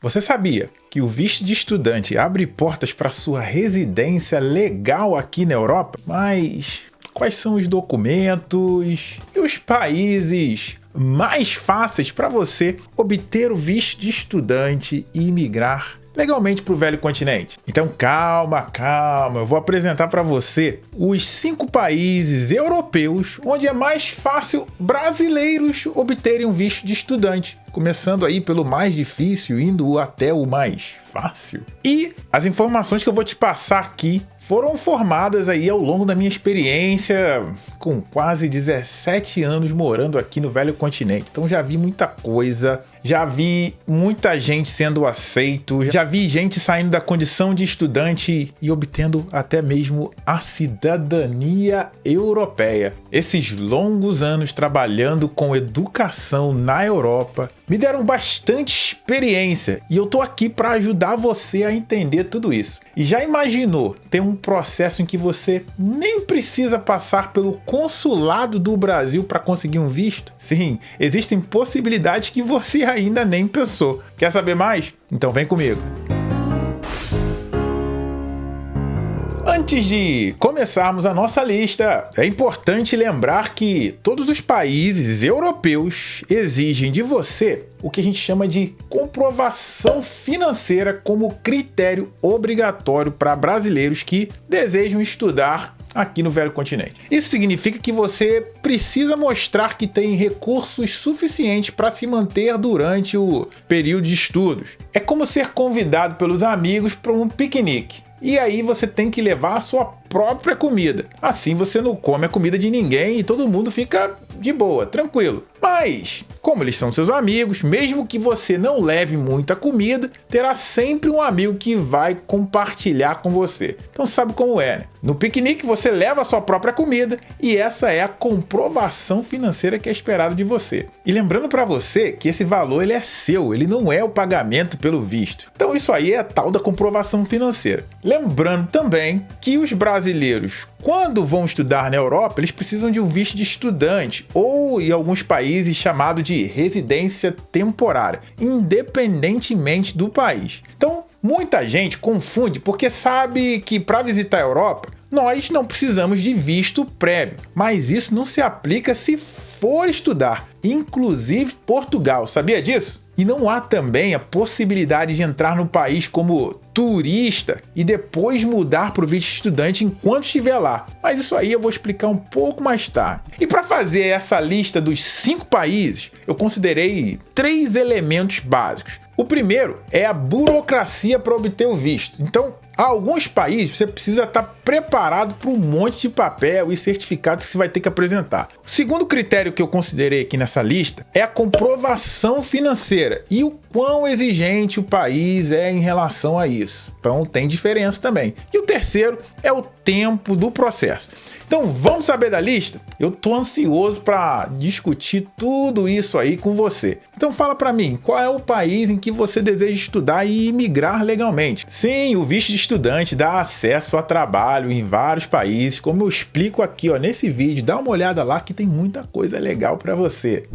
Você sabia que o visto de estudante abre portas para sua residência legal aqui na Europa? Mas quais são os documentos e os países mais fáceis para você obter o visto de estudante e imigrar legalmente para o velho continente? Então calma, eu vou apresentar para você os 5 países europeus onde é mais fácil brasileiros obterem um visto de estudante, começando aí pelo mais difícil, indo até o mais fácil. E as informações que eu vou te passar aqui foram formadas aí ao longo da minha experiência com quase 17 anos morando aqui no velho continente. Então já vi muita coisa, já vi muita gente sendo aceito, já vi gente saindo da condição de estudante e obtendo até mesmo a cidadania europeia. Esses longos anos trabalhando com educação na Europa me deram bastante experiência e eu tô aqui para ajudar você a entender tudo isso. E já imaginou ter um processo em que você nem precisa passar pelo consulado do Brasil para conseguir um visto? Sim, existem possibilidades que você ainda nem pensou. Quer saber mais? Então vem comigo. Antes de começarmos a nossa lista, é importante lembrar que todos os países europeus exigem de você o que a gente chama de comprovação financeira como critério obrigatório para brasileiros que desejam estudar aqui no velho continente. Isso significa que você precisa mostrar que tem recursos suficientes para se manter durante o período de estudos. É como ser convidado pelos amigos para um piquenique. E aí você tem que levar a sua própria comida. Assim você não come a comida de ninguém e todo mundo fica de boa, tranquilo. Mas, como eles são seus amigos, mesmo que você não leve muita comida, terá sempre um amigo que vai compartilhar com você. Então sabe como é, né? No piquenique você leva a sua própria comida e essa é a comprovação financeira que é esperada de você. E lembrando para você que esse valor ele é seu, ele não é o pagamento pelo visto. Então isso aí é a tal da comprovação financeira. Lembrando também que os brasileiros, quando vão estudar na Europa, eles precisam de um visto de estudante ou, em alguns países, chamado de residência temporária, independentemente do país. Então, muita gente confunde porque sabe que para visitar a Europa, nós não precisamos de visto prévio, mas isso não se aplica se for estudar, inclusive Portugal. Sabia disso? E não há também a possibilidade de entrar no país como turista e depois mudar para o visto de estudante enquanto estiver lá. Mas isso aí eu vou explicar um pouco mais tarde. E para fazer essa lista dos 5 países, eu considerei 3 elementos básicos. O primeiro é a burocracia para obter o visto. Então, há alguns países você precisa estar preparado para um monte de papel e certificados que você vai ter que apresentar. O segundo critério que eu considerei aqui nessa lista é a comprovação financeira e o quão exigente o país é em relação a isso. Então tem diferença também. E o terceiro é o tempo do processo. Então vamos saber da lista? Eu tô ansioso para discutir tudo isso aí com você. Então fala para mim, qual é o país em que você deseja estudar e imigrar legalmente? Sim, o visto de estudante dá acesso a trabalho em vários países, como eu explico aqui nesse vídeo. Dá uma olhada lá que tem muita coisa legal para você.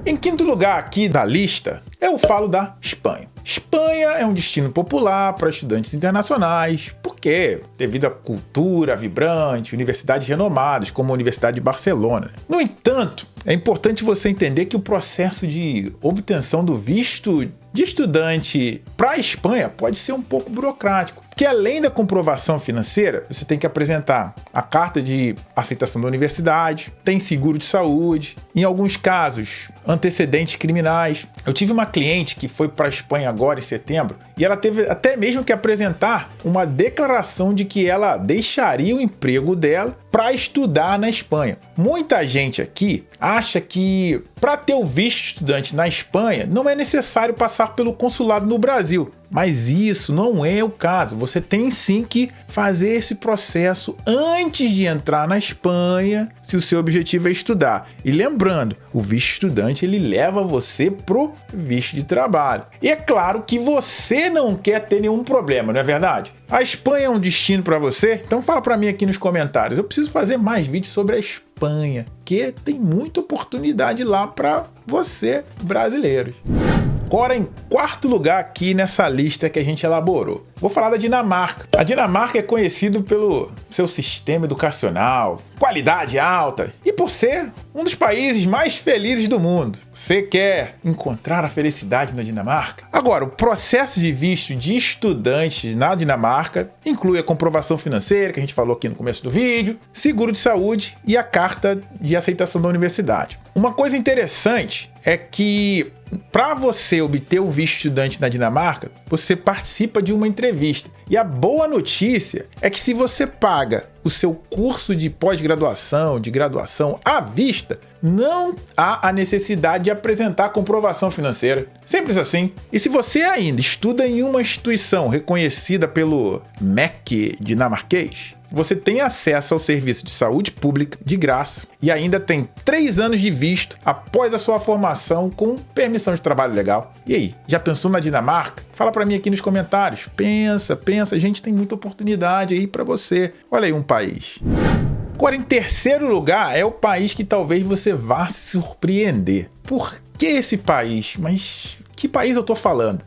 Em quinto lugar aqui da lista, eu falo da Espanha. Espanha é um destino popular para estudantes internacionais, porque devido à cultura vibrante, universidades renomadas, como a Universidade de Barcelona. No entanto, é importante você entender que o processo de obtenção do visto de estudante para a Espanha pode ser um pouco burocrático, porque além da comprovação financeira, você tem que apresentar a carta de aceitação da universidade, tem seguro de saúde, em alguns casos, antecedentes criminais. Eu tive uma cliente que foi para a Espanha agora em setembro e ela teve até mesmo que apresentar uma declaração de que ela deixaria o emprego dela para estudar na Espanha. Muita gente aqui acha que para ter o visto de estudante na Espanha não é necessário passar pelo consulado no Brasil. Mas isso não é o caso. Você tem sim que fazer esse processo antes de entrar na Espanha, se o seu objetivo é estudar. E lembrando, o visto estudante ele leva você pro visto de trabalho. E é claro que você não quer ter nenhum problema, não é verdade? A Espanha é um destino para você? Então fala para mim aqui nos comentários. Eu preciso fazer mais vídeos sobre a Espanha, que tem muita oportunidade lá para você, brasileiros. Agora, em quarto lugar aqui nessa lista que a gente elaborou, vou falar da Dinamarca. A Dinamarca é conhecido pelo seu sistema educacional, qualidade alta e por ser um dos países mais felizes do mundo. Você quer encontrar a felicidade na Dinamarca? Agora, o processo de visto de estudantes na Dinamarca inclui a comprovação financeira, que a gente falou aqui no começo do vídeo, seguro de saúde e a carta de aceitação da universidade. Uma coisa interessante é que para você obter o visto estudante na Dinamarca, você participa de uma entrevista. E a boa notícia é que se você paga o seu curso de pós-graduação, de graduação à vista, não há a necessidade de apresentar comprovação financeira. Simples assim. E se você ainda estuda em uma instituição reconhecida pelo MEC dinamarquês, você tem acesso ao serviço de saúde pública de graça e ainda tem 3 anos de visto após a sua formação com permissão de trabalho legal. E aí, já pensou na Dinamarca? Fala pra mim aqui nos comentários. Pensa, a gente tem muita oportunidade aí pra você. Olha aí um país. Agora, em terceiro lugar, é o país que talvez você vá se surpreender. Por que esse país? Mas que país eu tô falando?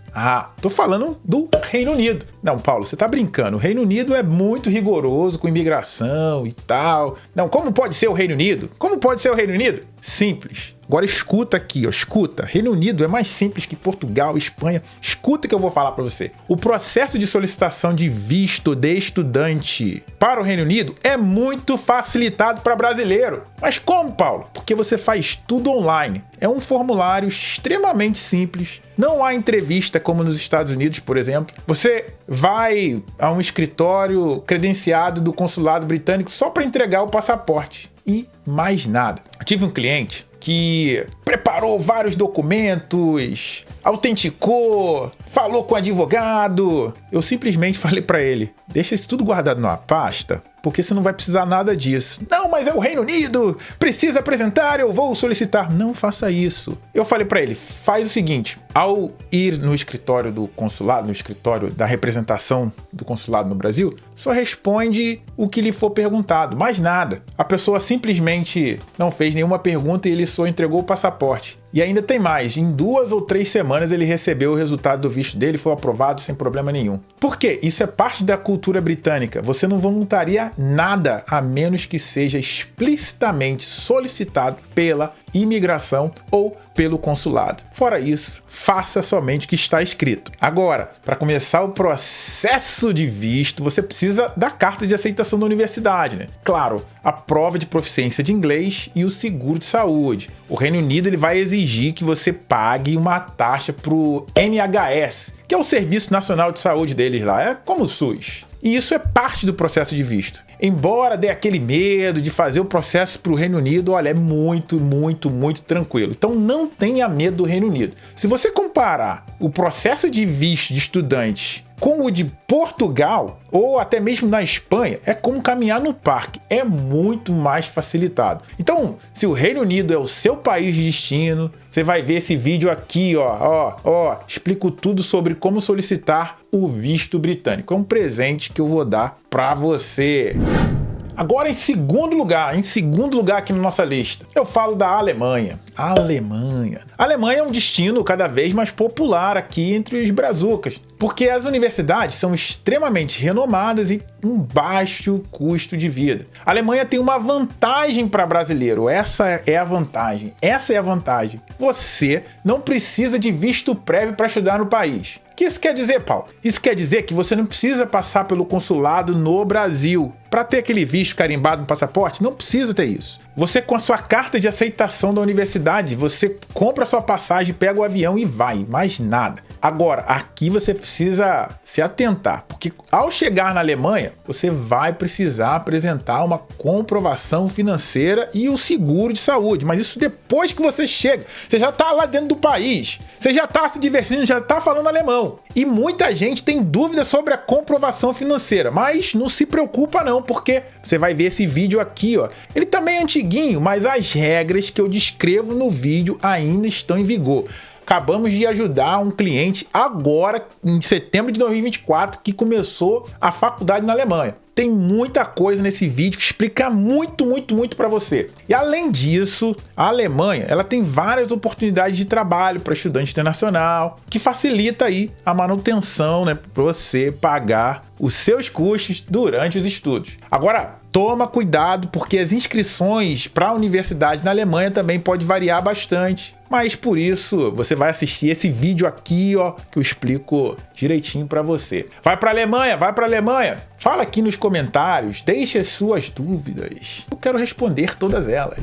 Tô falando do Reino Unido. Não, Paulo, você tá brincando. O Reino Unido é muito rigoroso com imigração e tal. Não, como pode ser o Reino Unido? Como pode ser o Reino Unido? Simples. Agora escuta aqui, escuta. Reino Unido é mais simples que Portugal, Espanha. Escuta que eu vou falar para você. O processo de solicitação de visto de estudante para o Reino Unido é muito facilitado para brasileiro. Mas como, Paulo? Porque você faz tudo online. É um formulário extremamente simples. Não há entrevista como nos Estados Unidos, por exemplo. Você vai a um escritório credenciado do consulado britânico só para entregar o passaporte. E mais nada. Eu tive um cliente que preparou vários documentos, autenticou, falou com o advogado. Eu simplesmente falei para ele, deixa isso tudo guardado numa pasta, porque você não vai precisar nada disso. Não, mas é o Reino Unido, precisa apresentar, eu vou solicitar. Não faça isso. Eu falei para ele, faz o seguinte, ao ir no escritório do consulado, no escritório da representação do consulado no Brasil, só responde o que lhe for perguntado, mais nada. A pessoa simplesmente não fez nenhuma pergunta e ele só entregou o passaporte. E ainda tem mais, em 2 ou 3 semanas ele recebeu o resultado do visto dele e foi aprovado sem problema nenhum. Por quê? Isso é parte da cultura britânica. Você não voluntaria nada a menos que seja explicitamente solicitado pela imigração ou pelo consulado. Fora isso, faça somente o que está escrito. Agora, para começar o processo de visto, você precisa da carta de aceitação da universidade, né? Claro, a prova de proficiência de inglês e o seguro de saúde. O Reino Unido ele vai exigir que você pague uma taxa para o NHS, que é o Serviço Nacional de Saúde deles lá, é como o SUS. E isso é parte do processo de visto. Embora dê aquele medo de fazer o processo para o Reino Unido, olha, é muito tranquilo. Então não tenha medo do Reino Unido. Se você comparar o processo de visto de estudante com o de Portugal, ou até mesmo na Espanha, é como caminhar no parque. É muito mais facilitado. Então, se o Reino Unido é o seu país de destino, você vai ver esse vídeo aqui, explico tudo sobre como solicitar o visto britânico. É um presente que eu vou dar para você. Agora, em segundo lugar aqui na nossa lista, eu falo da Alemanha. A Alemanha é um destino cada vez mais popular aqui entre os brazucas, porque as universidades são extremamente renomadas e um baixo custo de vida. A Alemanha tem uma vantagem para brasileiro, essa é a vantagem. Você não precisa de visto prévio para estudar no país. O que isso quer dizer, Paulo? Isso quer dizer que você não precisa passar pelo consulado no Brasil para ter aquele visto carimbado no passaporte. Não precisa ter isso. Você, com a sua carta de aceitação da universidade, você compra a sua passagem, pega o avião e vai, mais nada. Agora, aqui você precisa se atentar, porque ao chegar na Alemanha, você vai precisar apresentar uma comprovação financeira e o seguro de saúde. Mas isso depois que você chega. Você já está lá dentro do país, você já está se divertindo, já está falando alemão. E muita gente tem dúvida sobre a comprovação financeira, mas não se preocupa não, porque você vai ver esse vídeo aqui, ó. Ele também é antiguinho, mas as regras que eu descrevo no vídeo ainda estão em vigor. Acabamos de ajudar um cliente agora, em setembro de 2024, que começou a faculdade na Alemanha. Tem muita coisa nesse vídeo que explica muito para você. E além disso, a Alemanha, ela tem várias oportunidades de trabalho para estudante internacional, que facilita aí a manutenção, né, para você pagar os seus custos durante os estudos. Agora, toma cuidado, porque as inscrições para a universidade na Alemanha também pode variar bastante. Mas por isso, você vai assistir esse vídeo aqui, ó, que eu explico direitinho para você. Vai para a Alemanha, vai para a Alemanha. Fala aqui nos comentários, deixe as suas dúvidas. Eu quero responder todas elas.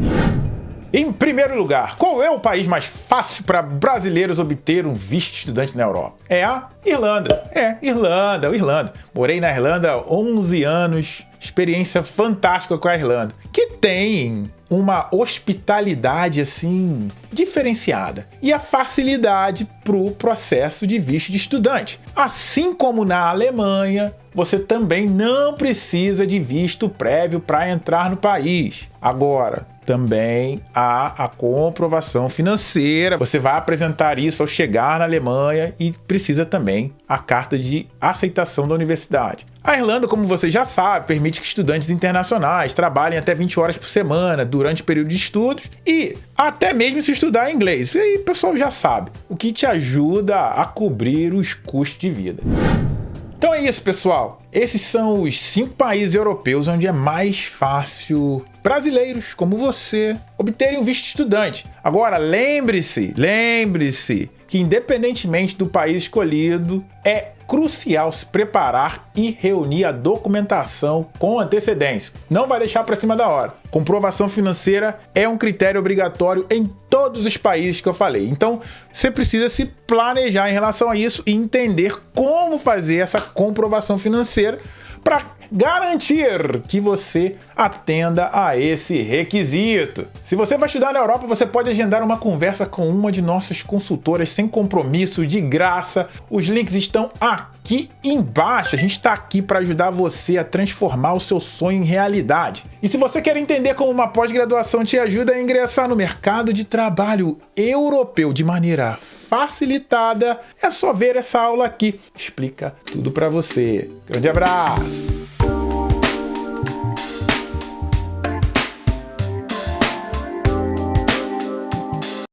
Em primeiro lugar, qual é o país mais fácil para brasileiros obter um visto de estudante na Europa? É a Irlanda. Irlanda. Morei na Irlanda há 11 anos. Experiência fantástica com a Irlanda, que tem uma hospitalidade assim diferenciada e a facilidade para o processo de visto de estudante. Assim como na Alemanha, você também não precisa de visto prévio para entrar no país. Agora, também há a comprovação financeira. Você vai apresentar isso ao chegar na Alemanha e precisa também a carta de aceitação da universidade. A Irlanda, como você já sabe, permite que estudantes internacionais trabalhem até 20 horas por semana durante o período de estudos e até mesmo se estudar inglês. Isso aí o pessoal já sabe, o que te ajuda a cobrir os custos de vida. Então é isso, pessoal. Esses são os 5 países europeus onde é mais fácil brasileiros como você obterem um visto de estudante. Agora, lembre-se que independentemente do país escolhido, é crucial se preparar e reunir a documentação com antecedência. Não vai deixar para cima da hora. Comprovação financeira é um critério obrigatório em todos os países que eu falei. Então, você precisa se planejar em relação a isso e entender como fazer essa comprovação financeira para garantir que você atenda a esse requisito. Se você vai estudar na Europa, você pode agendar uma conversa com uma de nossas consultoras sem compromisso, de graça. Os links estão aqui embaixo. A gente está aqui para ajudar você a transformar o seu sonho em realidade. E se você quer entender como uma pós-graduação te ajuda a ingressar no mercado de trabalho europeu de maneira facilitada, é só ver essa aula aqui. Explica tudo para você. Grande abraço!